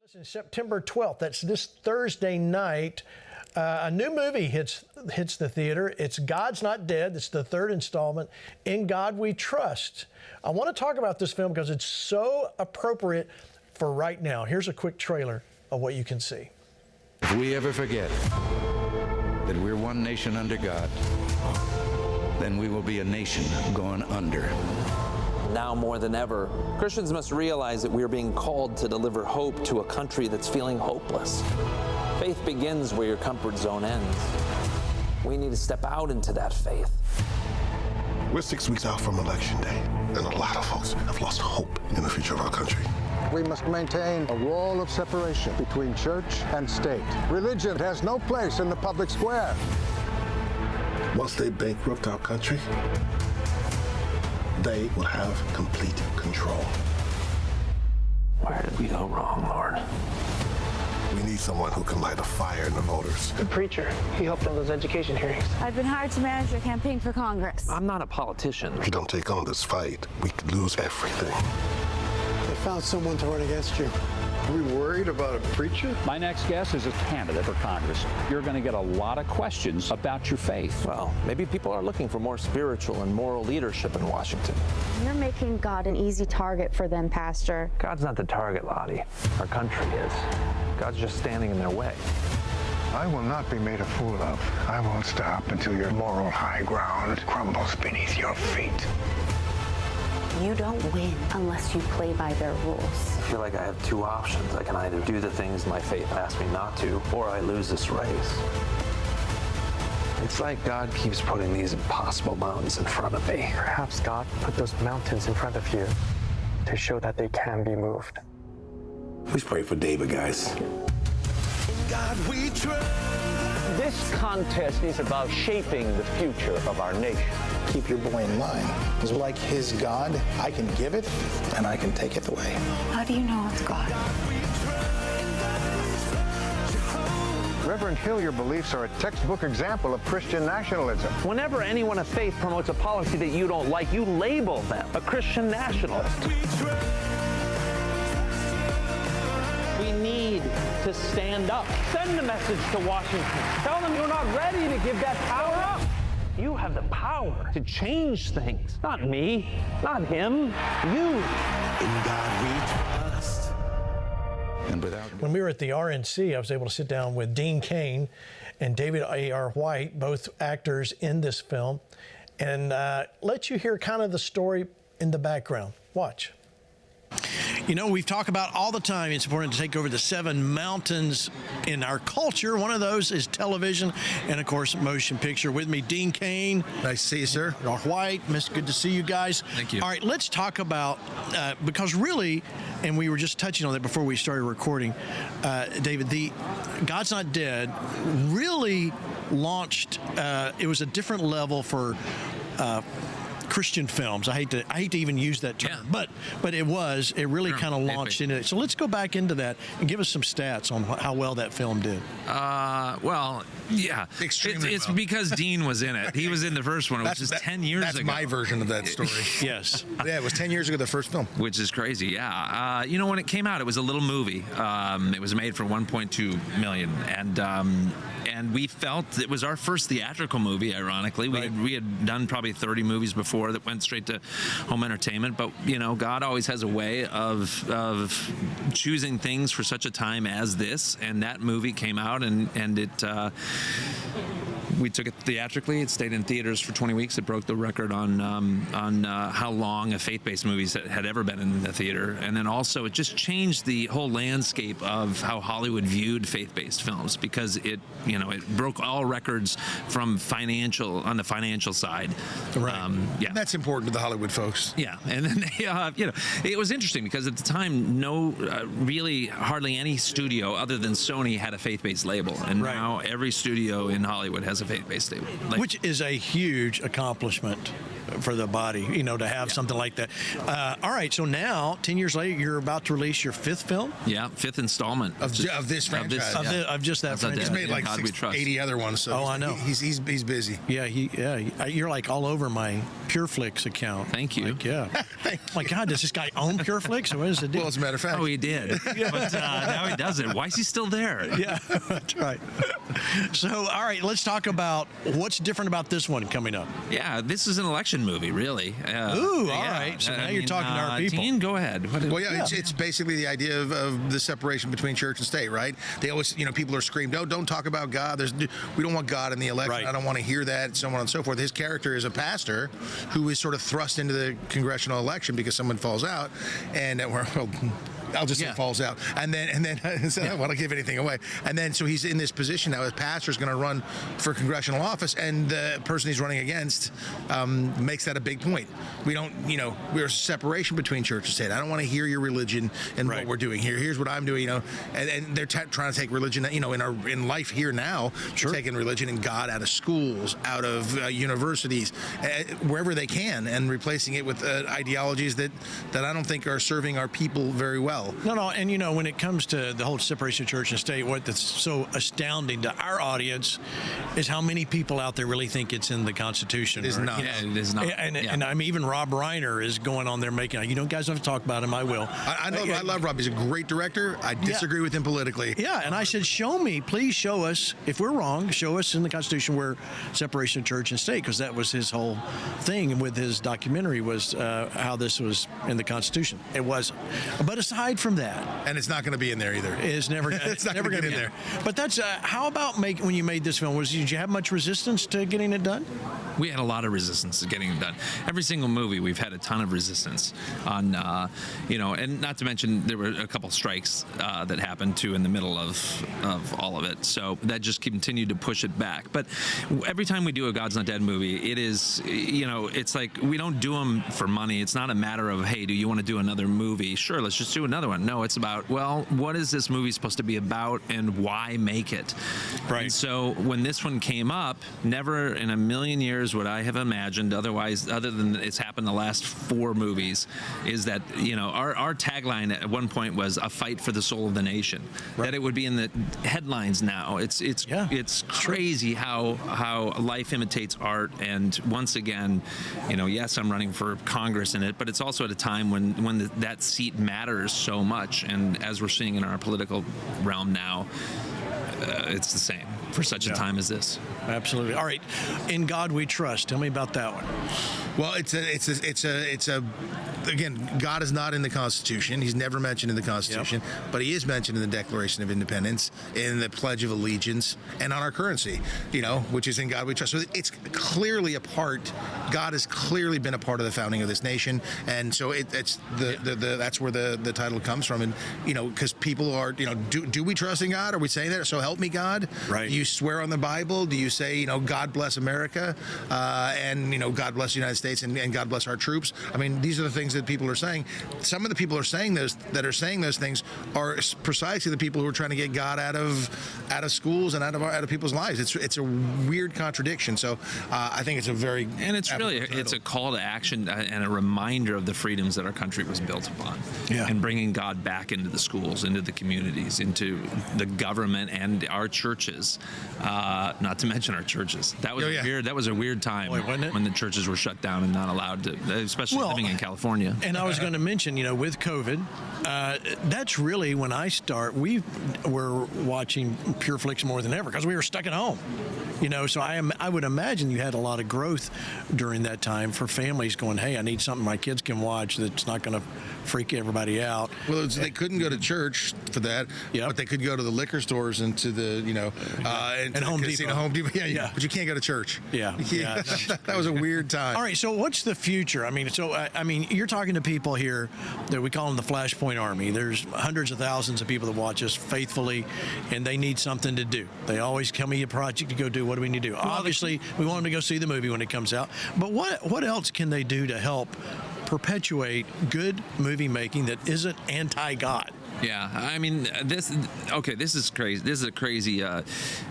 Listen, September 12th, that's this Thursday night, a new movie hits the theater. It's God's Not Dead. It's the third installment, In God We Trust. I want to talk about this film because it's so appropriate for right now. Here's a quick trailer of what you can see. If we ever forget that we're one nation under God, then we will be a nation going under. Now more than ever, Christians must realize that we are being called to deliver hope to a country that's feeling hopeless. Faith begins where your comfort zone ends. We need to step out into that faith. We're 6 weeks out from Election Day, and a lot of folks have lost hope in the future of our country. We must maintain a wall of separation between church and state. Religion has no place in the public square. Once they bankrupt our country, they will have complete control. Where did we go wrong, Lord? We need someone who can light a fire in the voters. The preacher, he helped on those education hearings. I've been hired to manage your campaign for Congress. I'm not a politician. If you don't take on this fight, we could lose everything. They found someone to run against you. Are we worried about a preacher? My next guest is a candidate for Congress. You're going to get a lot of questions about your faith. Well, maybe people are looking for more spiritual and moral leadership in Washington. You're making God an easy target for them, Pastor. God's not the target, Lottie. Our country is. God's just standing in their way. I will not be made a fool of. I won't stop until your moral high ground crumbles beneath your feet. You don't win unless you play by their rules. I feel like I have two options. I can either do the things my faith asks me not to, or I lose this race. It's like God keeps putting these impossible mountains in front of me. Perhaps God put those mountains in front of you to show that they can be moved. Please pray for David, guys. This contest is about shaping the future of our nation. Keep your boy in line. Because like his God, I can give it and I can take it away. How do you know it's God? Reverend Hill, your beliefs are a textbook example of Christian nationalism. Whenever anyone of faith promotes a policy that you don't like, you label them a Christian nationalist. We need to stand up. Send a message to Washington. Tell them you're not ready to give that power up. You have the power to change things. Not me, not him, you. In God we trust. And without When we were at the RNC, I was able to sit down with Dean Cain and David A.R. White, both actors in this film, and let you hear kind of the story in the background. Watch. You know, we've talked about all the time it's important to take over the 7 mountains in our culture. One of those is television and, of course, motion picture. With me, Dean Cain. Nice to see you, sir. White. Good to see you guys. Thank you. All right, let's talk about, because really, and we were just touching on that before we started recording, David, the God's Not Dead really launched, it was a different level for Christian films. I hate to even use that term, but it really kind of launched into it. So let's go back into that and give us some stats on how well that film did. Well, yeah, extremely. It's because Dean was in it. He was in the first one, which is 10 years ago. That's my version of that story. Yes. Yeah, it was 10 years ago, the first film. Which is crazy. Yeah. You know, when it came out, it was a little movie. It was made for $1.2 million, and we felt it was our first theatrical movie. Ironically, we had done probably 30 movies before that went straight to home entertainment, but you know, God always has a way of choosing things for such a time as this, and that movie came out, and it we took it theatrically. It stayed in theaters for 20 weeks. It broke the record on how long a faith-based movie had ever been in the theater. And then also it just changed the whole landscape of how Hollywood viewed faith-based films, because it broke all records from on the financial side. Right. Yeah. That's important to the Hollywood folks. Yeah. And then it was interesting because at the time, really hardly any studio other than Sony had a faith-based label. And now every studio in Hollywood has a faith-based label. Which is a huge accomplishment. for the body, to have something like that. All right, so now 10 years later, you're about to release your 5th film. Yeah, 5th installment of this franchise. Of just that franchise. He's made like God we trust. 80 other ones. So I know. He's busy. Yeah, you're like all over my PureFlix account. Thank you. Like, yeah. My God, does this guy own PureFlix? Or what is it? Well, as a matter of fact. Oh, he did. But now he doesn't. Why is he still there? Yeah, that's right. So, all right, let's talk about what's different about this one coming up. Yeah, this is an election movie, really. All right. So now you're talking to our people. Dean, go ahead. It's basically the idea of the separation between church and state, right? They always, people are screaming, no, don't talk about God. We don't want God in the election. Right. I don't want to hear that, so on and so forth. His character is a pastor who is sort of thrust into the congressional election because someone falls out, and I'll just say falls out, and then so I don't want to give anything away. And then so he's in this position now. His pastor's going to run for congressional office, and the person he's running against makes that a big point. We don't, we're a separation between church and state. I don't want to hear your religion and what we're doing here. Here's what I'm doing, and they're trying to take religion, in life here now, taking religion and God out of schools, out of universities, wherever they can, and replacing it with ideologies that I don't think are serving our people very well. No, and when it comes to the whole separation of church and state, that's so astounding to our audience is how many people out there really think it's in the Constitution. It is not. Yeah, it is not. And I'm even Rob Reiner is going on there making, guys don't have to talk about him. I will. I love Rob. He's a great director. I disagree with him politically. Yeah, and I said, please show us, if we're wrong, show us in the Constitution where separation of church and state, because that was his whole thing with his documentary was how this was in the Constitution. It wasn't. But aside from that, and it's not going to be in there either. It's never. It's not going to get in there. But that's how about when you made this film? Did you have much resistance to getting it done? We had a lot of resistance to getting it done. Every single movie, we've had a ton of resistance on, and not to mention there were a couple strikes that happened too in the middle of all of it. So that just continued to push it back. But every time we do a God's Not Dead movie, it is, it's like we don't do them for money. It's not a matter of, hey, do you want to do another movie? Sure, let's just do another one. No, it's about, well, what is this movie supposed to be about and why make it? Right. And so when this one came up, never in a million years would I have imagined otherwise, other than it's happened the last 4 movies, is that, our tagline at one point was a fight for the soul of the nation. Right. That it would be in the headlines now. It's crazy how life imitates art. And once again, yes, I'm running for Congress in it, but it's also at a time when that seat matters so much. And as we're seeing in our political realm now, it's the same for such a time as this. Absolutely. All right. In God We Trust. Tell me about that one. Well, again, God is not in the Constitution. He's never mentioned in the Constitution, but he is mentioned in the Declaration of Independence, in the Pledge of Allegiance, and on our currency, which is in God We Trust. So it's clearly a part. God has clearly been a part of the founding of this nation, and so that's where the title comes from. And because people are, do we trust in God? Are we saying that? So help me God. Right. Do you swear on the Bible? Do you say, God bless America, and God bless the United States, and God bless our troops? I mean, these are the things that people are saying. Some of the people those things are precisely the people who are trying to get God out of schools and out of people's lives. It's a weird contradiction. So I think it's a very it's a call to action and a reminder of the freedoms that our country was built upon. Yeah. And bringing God back into the schools, into the communities, into the government and our churches. Not to mention our churches. That was weird. That was a weird time when the churches were shut down and not allowed to, especially living in California. And I was going to mention, with COVID, that's really when we were watching PureFlix more than ever because we were stuck at home. So I would imagine you had a lot of growth during that time for families going, hey, I need something my kids can watch that's not going to freak everybody out. Well, they couldn't go to church for that, but they could go to the liquor stores and to the, and Home Depot. Home Depot. Yeah, but you can't go to church. Yeah. That was a weird time. All right, so what's the future? I mean, you're talking to people here that we call them the FlashPoint Army. There's hundreds of thousands of people that watch us faithfully, and they need something to do. They always tell me a project to go do. What do we need to do? Well, obviously, we want them to go see the movie when it comes out. But what else can they do to help perpetuate good movie making that isn't anti-God? Yeah, I mean, this is crazy. This is a crazy.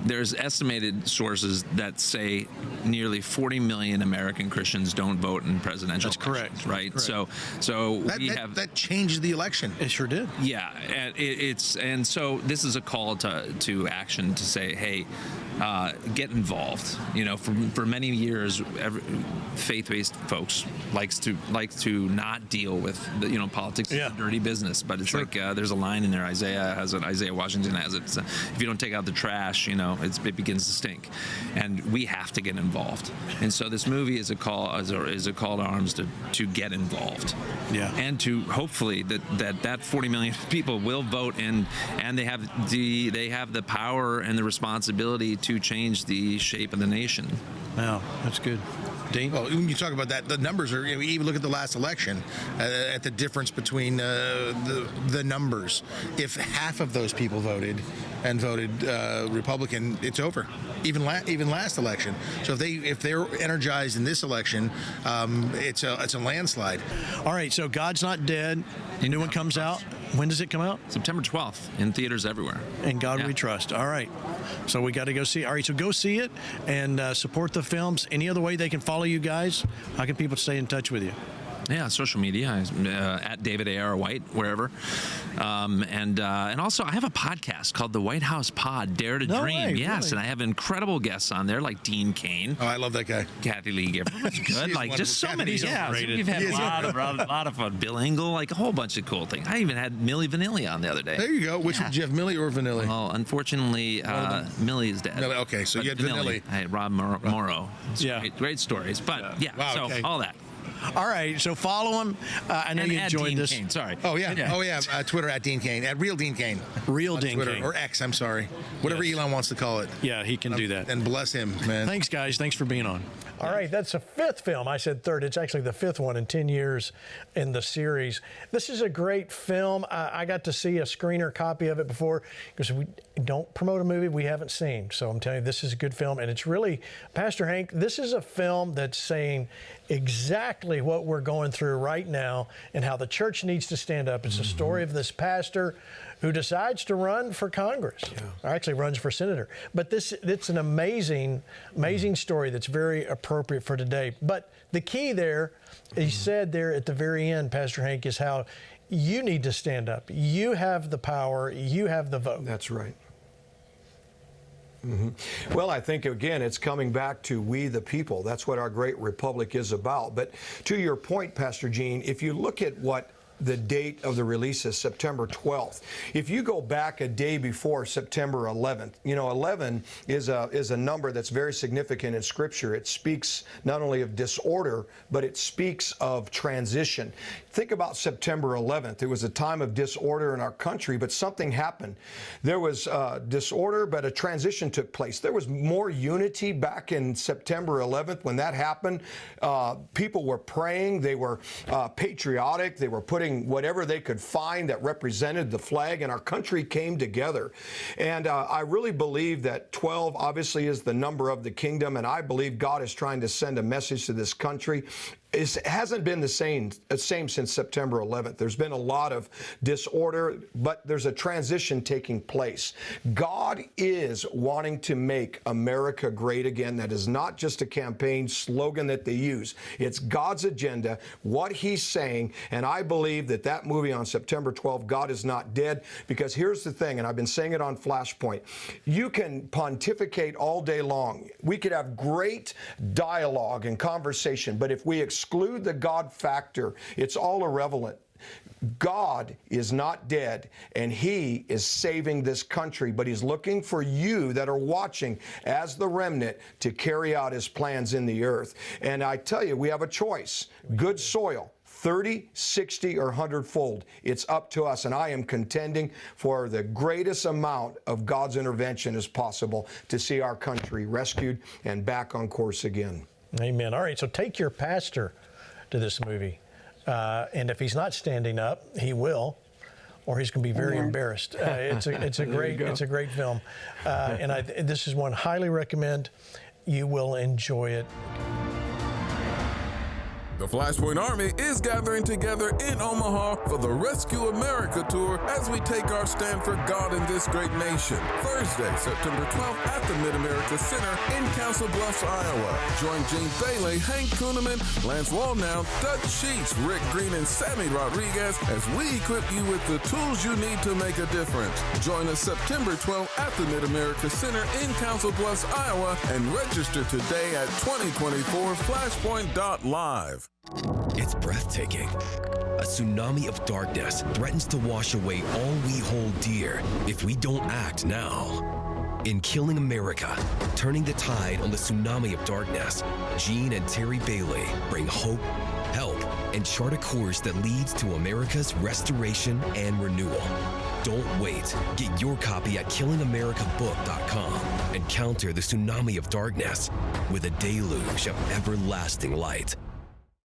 There's estimated sources that say nearly 40 million American Christians don't vote in presidential elections. Correct. Right. Correct. So that changed the election. It sure did. Yeah, and so this is a call to action to say, hey, get involved. You know, for many years, faith-based folks likes to not deal with politics. Is a dirty business, but it's like there's a line in there. Isaiah Washington has it. So if you don't take out the trash, it begins to stink, and we have to get involved. And so this movie is a call to arms to get involved. Yeah. And to hopefully that 40 million people will vote and they have the power and the responsibility to change the shape of the nation. Wow, that's good. Dean? Well, when you talk about that, the numbers are. Even look at the last election, at the difference between the numbers. If half of those people voted Republican, it's over. Even last election. So if they're energized in this election, it's a landslide. All right. So God's Not Dead. The new one comes out. When does it come out? September 12th in theaters everywhere. In God We Trust. All right. So we got to go see it. All right. So go see it and support the films. Any other way they can follow you guys? How can people stay in touch with you? Yeah, social media, at David A.R. White, wherever. And also, I have a podcast called The White House Pod, Dare to Dream. Yes, really? And I have incredible guests on there, like Dean Cain. Oh, I love that guy. Kathy Lee Gifford. Good. Like, just so many. Yeah, we've had a lot of fun. Bill Engel, like a whole bunch of cool things. I even had Milli Vanilli on the other day. There you go. Which one, did you have, Milli or Vanilli? Well, unfortunately, Milli is dead. Okay, so you had Vanilli. I had Rob Morrow. Great stories. But, wow, so all that. All right, so follow him. I know you enjoyed Dean this. Cain, sorry. Oh yeah. Twitter at Dean Cain, at Real Dean Cain. Real Dean Twitter, Cain. or X. I'm sorry, whatever Elon wants to call it. Yeah, he can do that. And bless him, man. Thanks, guys. Thanks for being on. All right, that's the fifth film. I said third. It's actually the fifth one in 10 years in the series. This is a great film. I got to see a screener copy of it before because we don't promote a movie we haven't seen. So I'm telling you, this is a good film. And it's really, Pastor Hank, this is a film that's saying exactly what we're going through right now and how the church needs to stand up. It's a story of this pastor who decides to run for Congress, or actually runs for senator. But it's an amazing story that's very appropriate for today. But the key there, he said there at the very end, Pastor Hank, is how you need to stand up. You have the power. You have the vote. That's right. Well, I think, again, it's coming back to we the people. That's what our great republic is about. But to your point, Pastor Gene, if you look at what the date of the release is, September 12th. If you go back a day before September 11th, 11 is a number that's very significant in Scripture. It speaks not only of disorder, but it speaks of transition. Think about September 11th. It was a time of disorder in our country, but something happened. There was disorder, but a transition took place. There was more unity back in September 11th when that happened. People were praying. They were patriotic. They were putting whatever they could find that represented the flag, and our country came together. And I really believe that 12 obviously is the number of the kingdom, and I believe God is trying to send a message to this country. It hasn't been the same since September 11th. There's been a lot of disorder, but there's a transition taking place. God is wanting to make America great again. That is not just a campaign slogan that they use. It's God's agenda, what He's saying, and I believe that movie on September 12th, God is not dead, because here's the thing, and I've been saying it on FlashPoint, you can pontificate all day long. We could have great dialogue and conversation, but if we exclude the God factor, it's all irrelevant. God is not dead, and He is saving this country, but He's looking for you that are watching as the remnant to carry out His plans in the earth. And I tell you, we have a choice. Good soil, 30, 60, or 100-fold. It's up to us, and I am contending for the greatest amount of God's intervention as possible to see our country rescued and back on course again. Amen. All right, so take your pastor to this movie. And if he's not standing up, he will, or he's going to be very embarrassed. It's a great film, and this is one I highly recommend. You will enjoy it. The FlashPoint Army is gathering together in Omaha for the Rescue America Tour as we take our stand for God in this great nation. Thursday, September 12th at the Mid-America Center in Council Bluffs, Iowa. Join Gene Bailey, Hank Kuhneman, Lance Wallnow, Dutch Sheets, Rick Green, and Sammy Rodriguez as we equip you with the tools you need to make a difference. Join us September 12th at the Mid-America Center in Council Bluffs, Iowa, and register today at 2024flashpoint.live. It's breathtaking. A tsunami of darkness threatens to wash away all we hold dear if we don't act now. In Killing America, Turning the Tide on the Tsunami of Darkness, Gene and Terry Bailey bring hope, help, and chart a course that leads to America's restoration and renewal. Don't wait. Get your copy at killingamericabook.com and counter the tsunami of darkness with a deluge of everlasting light.